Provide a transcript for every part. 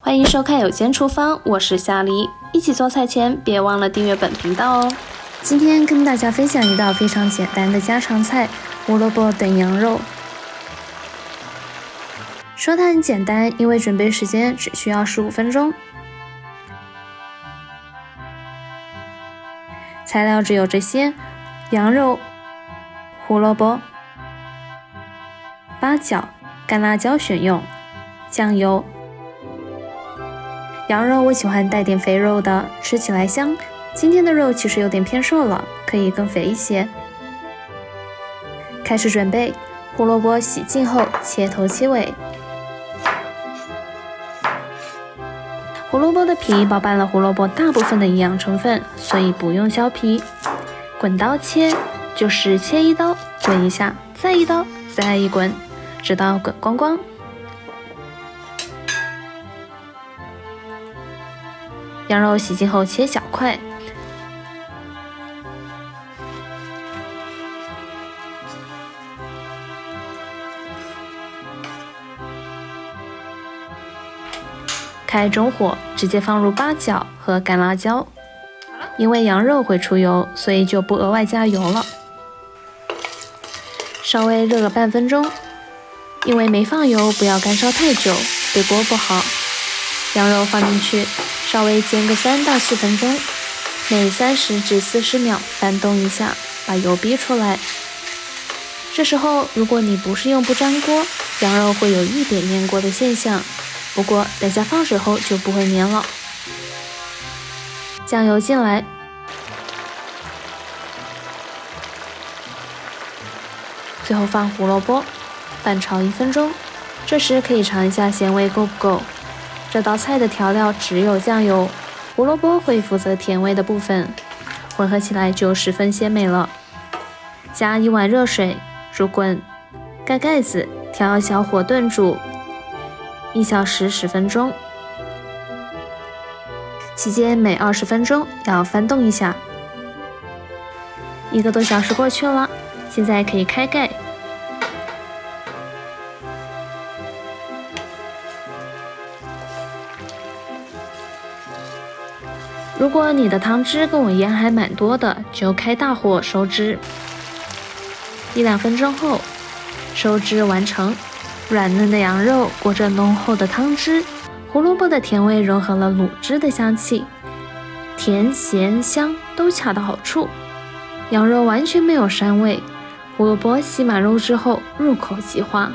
欢迎收看有间厨房，我是夏黎。一起做菜前别忘了订阅本频道哦。今天跟大家分享一道非常简单的家常菜——胡萝卜炖羊肉。说它很简单，因为准备时间只需要15分钟。材料只有这些：羊肉、胡萝卜、八角、干辣椒选用，酱油。羊肉我喜欢带点肥肉的，吃起来香。今天的肉其实有点偏瘦了，可以更肥一些。开始准备，胡萝卜洗净后切头切尾。胡萝卜的皮包办了胡萝卜大部分的营养成分，所以不用削皮。滚刀切就是切一刀，滚一下，再一刀，再一滚，直到滚光光。羊肉洗净后切小块，开中火，直接放入八角和干辣椒。因为羊肉会出油，所以就不额外加油了。稍微热个半分钟，因为没放油，不要干烧太久，对锅不好。羊肉放进去，稍微煎个3到4分钟，每30至40秒翻动一下，把油逼出来。这时候，如果你不是用不粘锅，羊肉会有一点粘锅的现象，不过等下放水后就不会粘了。酱油进来，最后放胡萝卜，翻炒1分钟。这时可以尝一下咸味够不够。这道菜的调料只有酱油，胡萝卜会负责甜味的部分，混合起来就十分鲜美了。加1碗热水，煮滚，盖盖子，调小火炖煮1小时10分钟。期间每20分钟要翻动一下。1个多小时过去了，现在可以开盖。如果你的汤汁跟我一样还蛮多的，就开大火收汁。1-2分钟后，收汁完成。软嫩的羊肉裹着浓厚的汤汁，胡萝卜的甜味融合了卤汁的香气，甜咸香都恰到好处，羊肉完全没有膻味，胡萝卜吸满肉汁后入口即化。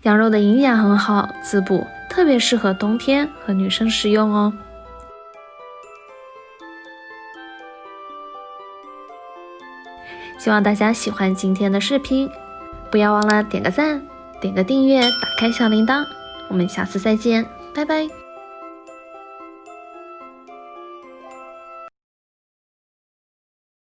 羊肉的营养很好，滋补，特别适合冬天和女生食用哦。希望大家喜欢今天的视频，不要忘了点个赞，点个订阅，打开小铃铛。我们下次再见，拜拜。